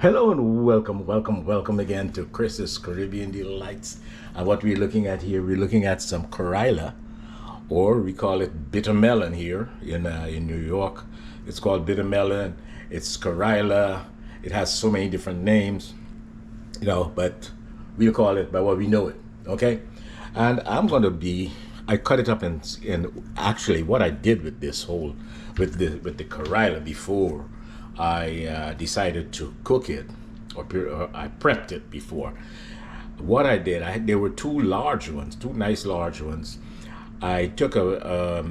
Hello and welcome again to Chris's Caribbean Delights. And what we're looking at here, we're looking at some Karela, or we call it bitter melon here in New York. It's called bitter melon. It's Karela. It has so many different names, but we'll call it by what we know it. Okay, and I cut it up in actually what I did with this whole with the Karela before I decided to cook it, or I prepped it before. What I did, there were two large ones, two nice large ones. I took a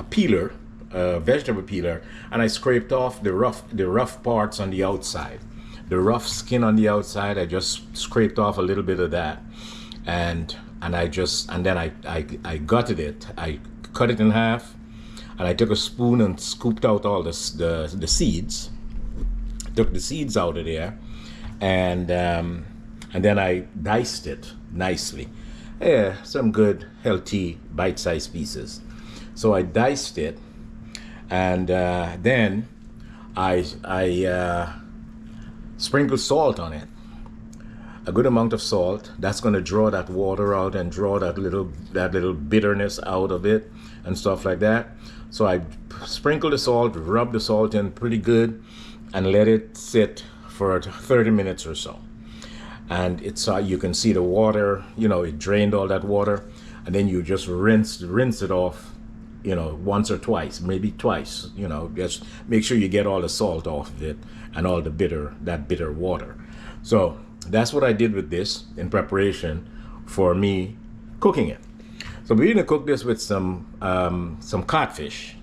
peeler, a vegetable peeler, and I scraped off the rough parts on the outside, the rough skin on the outside. I just scraped off a little bit of that, and then I gutted it. I cut it in half, and I took a spoon and scooped out all the seeds. Took the seeds out of there, and then I diced it nicely. Yeah, some good, healthy, bite-sized pieces. So I diced it, and then I sprinkled salt on it. A good amount of salt. That's going to draw that water out and draw that little bitterness out of it and stuff like that. So I sprinkled the salt, rubbed the salt in pretty good, and let it sit for 30 minutes or so. And you can see the water, it drained all that water, and then you just rinse it off, once or twice, maybe twice, just make sure you get all the salt off of it and all the bitter water. So that's what I did with this in preparation for me cooking it. So we're gonna cook this with some codfish.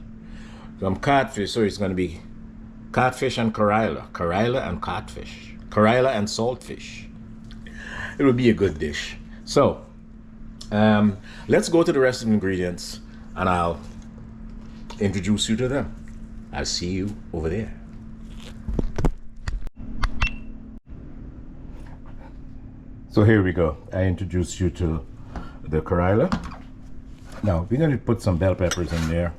So it's gonna be codfish and Karela and codfish, Karela and saltfish. It will be a good dish. So let's go to the rest of the ingredients, and I'll introduce you to them. I'll see you over there. So here we go. I introduce you to the Karela. Now we're going to put some bell peppers in there.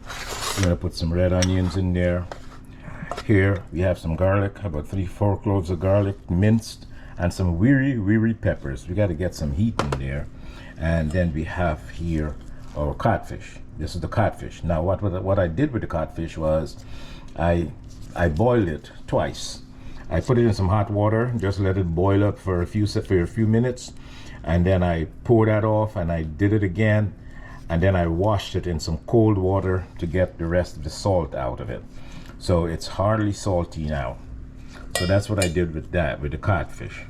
We're going to put some red onions in there. Here we have some garlic, about 3-4 cloves of garlic minced, and some weary peppers. We got to get some heat in there. And then we have here our codfish. This is the codfish. Now what I did with the codfish was I boiled it twice. I put it in some hot water, just let it boil up for a few minutes, and then I poured that off, and I did it again, and then I washed it in some cold water to get the rest of the salt out of it. So it's hardly salty now. So that's what I did with the codfish.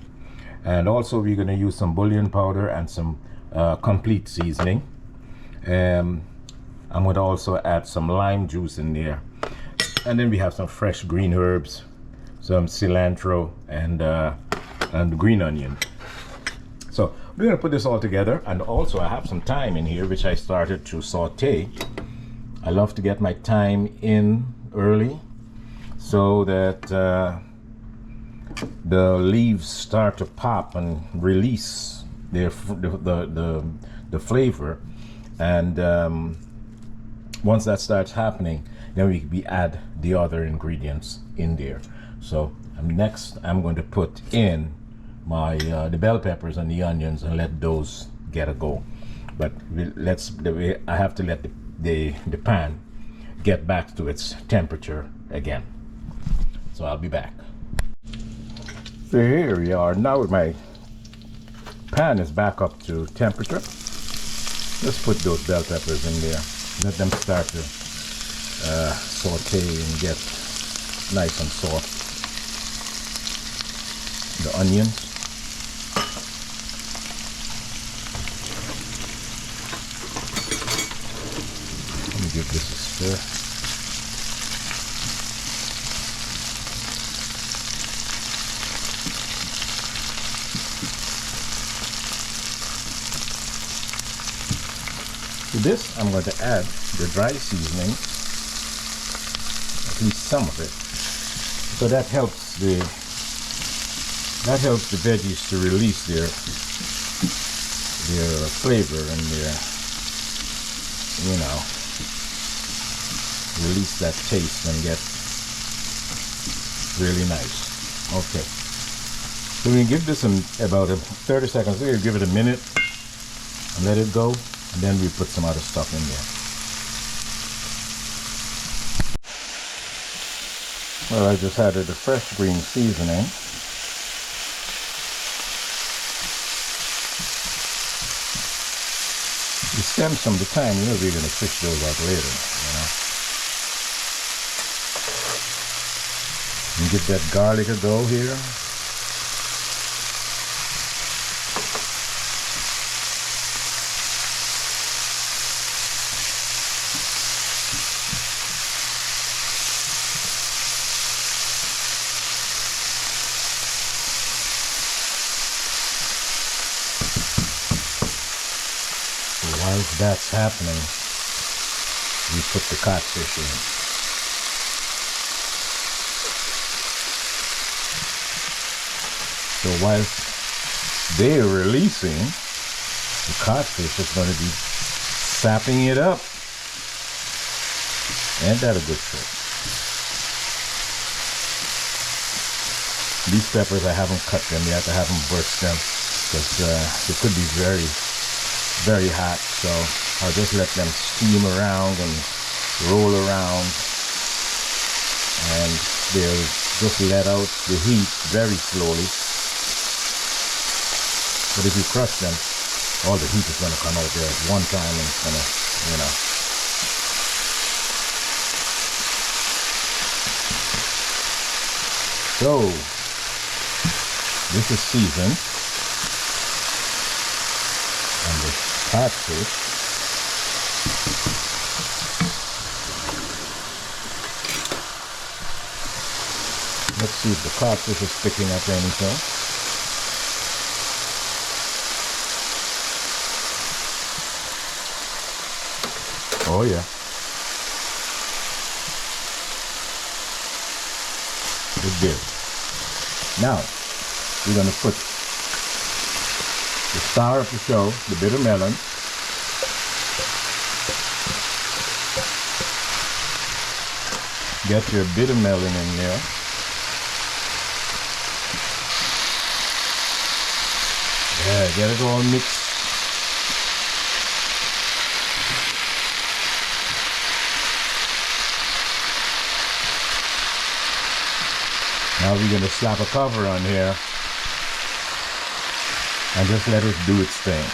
And also we're going to use some bullion powder and some complete seasoning. I'm going to also add some lime juice in there. And then we have some fresh green herbs, some cilantro, and green onion. So we're going to put this all together. And also I have some thyme in here, which I started to saute. I love to get my thyme in early so that the leaves start to pop and release the flavor. And once that starts happening, then we add the other ingredients in there. So next I'm going to put in my the bell peppers and the onions and let those get a go. But I have to let the pan get back to its temperature again. So I'll be back. So here we are. Now my pan is back up to temperature. Let's put those bell peppers in there. Let them start to saute and get nice and soft. The onions. Let me give this a stir. To this, I'm going to add the dry seasoning, at least some of it. So that helps the veggies to release their flavor and release that taste and get really nice. Okay, So we give this about 30 seconds. We're gonna give it a minute and let it go, and then we put some other stuff in there. Well, I just added the fresh green seasoning. The stems from the thyme, you know, we're gonna fish those out later, you know. And give that garlic a go here. Whilst that's happening, we put the codfish in. So whilst they're releasing, the codfish is going to be sapping it up. Ain't that a good trick? These peppers, I haven't cut them yet. I haven't burst them because they could be very hot, so I'll just let them steam around and roll around, and they'll just let out the heat very slowly. But if you crush them, all the heat is going to come out there at one time, and it's going to, you know. So this is seasoned, and the codfish let's see if the codfish is picking up anything. Oh yeah, it did. Now we're going to put the star of the show, the bitter melon. Get your bitter melon in there. Yeah, get it all mixed. Now we're going to slap a cover on here and just let it do its thing.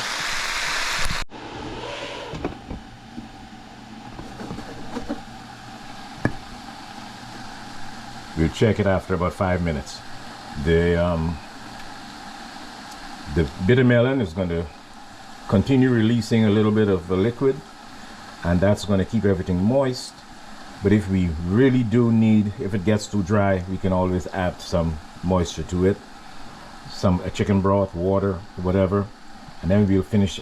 We'll check it after about 5 minutes. The bitter melon is going to continue releasing a little bit of the liquid, and that's going to keep everything moist. But if we really do need, if it gets too dry, we can always add some moisture to it, a chicken broth, water, whatever, and then we'll finish.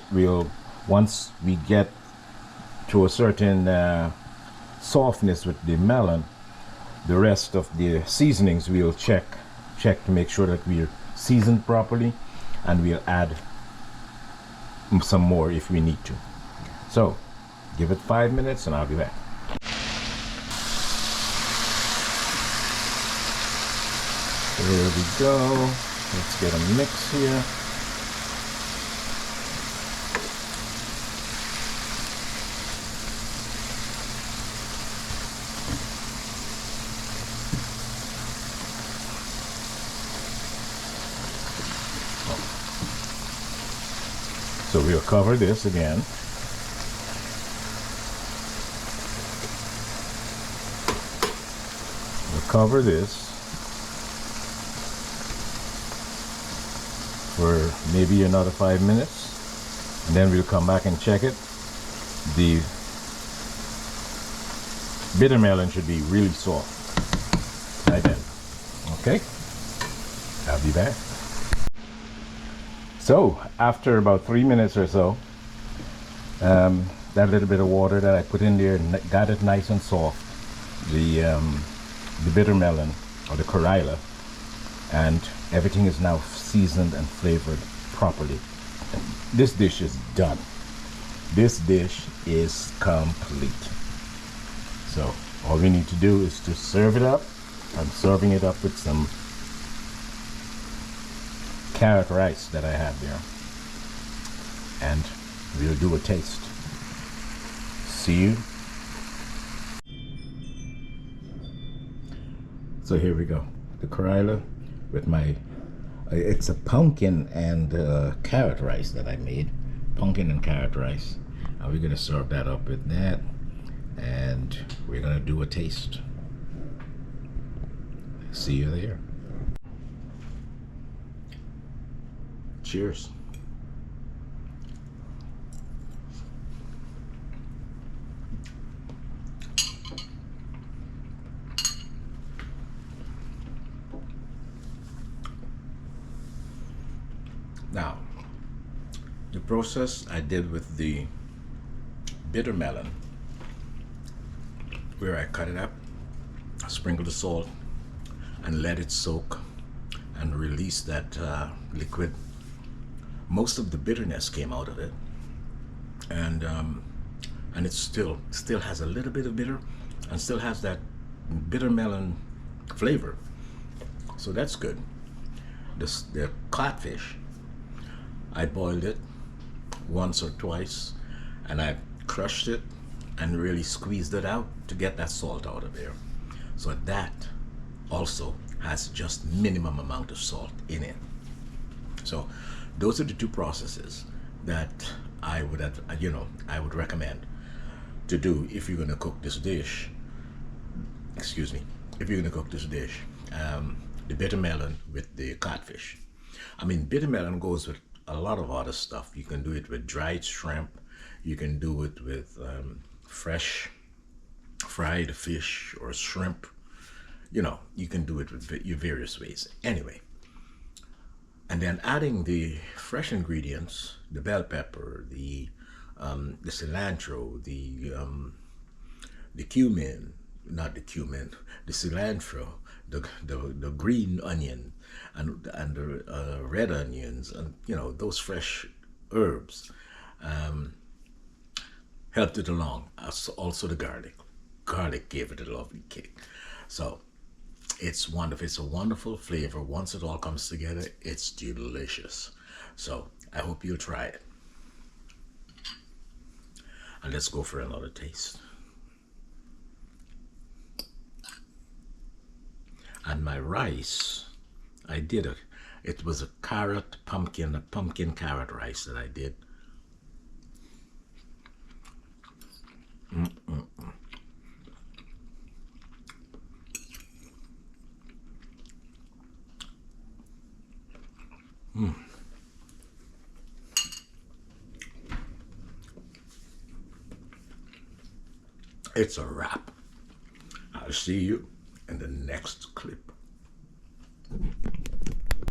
Once we get to a certain softness with the melon, the rest of the seasonings we'll check to make sure that we're seasoned properly, and we'll add some more if we need to. So give it 5 minutes and I'll be back. There we go. Let's get a mix here. So we'll cover this again. We'll cover this for maybe another 5 minutes, and then we'll come back and check it. The bitter melon should be really soft by then. Okay, I'll be back. So after about 3 minutes or so, that little bit of water that I put in there got it nice and soft, the bitter melon or the Karela, and everything is now seasoned and flavored properly. This dish is done. This dish is complete. So all we need to do is to serve it up. I'm serving it up with some carrot rice that I have there, and we'll do a taste. See you. So here we go. The Karela with my, it's a pumpkin and carrot rice that I made. Pumpkin and carrot rice. And we're gonna serve that up with that. And we're gonna do a taste. See you there. Cheers. Now, the process I did with the bitter melon, where I cut it up, sprinkle the salt, and let it soak and release that liquid. Most of the bitterness came out of it, and it still has a little bit of bitter, and still has that bitter melon flavor. So that's good. The codfish, I boiled it once or twice, and I crushed it and really squeezed it out to get that salt out of there. So that also has just minimum amount of salt in it. So those are the two processes that I would I would recommend to do if you're going to cook this dish. Excuse me. If you're going to cook this dish, the bitter melon with the codfish. I mean, bitter melon goes with a lot of other stuff. You can do it with dried shrimp. You can do it with fresh fried fish or shrimp. You know, you can do it with various ways. Anyway, and then adding the fresh ingredients, the bell pepper, the cilantro, the cumin, not the cumin, the cilantro, the green onion, and the red onions, and those fresh herbs helped it along. Also the garlic gave it a lovely kick. So it's wonderful. It's a wonderful flavor. Once it all comes together, it's delicious. So I hope you'll try it. And let's go for another taste. And my rice, I did it. It was a pumpkin carrot rice that I did. It's a wrap. I'll see you in the next clip.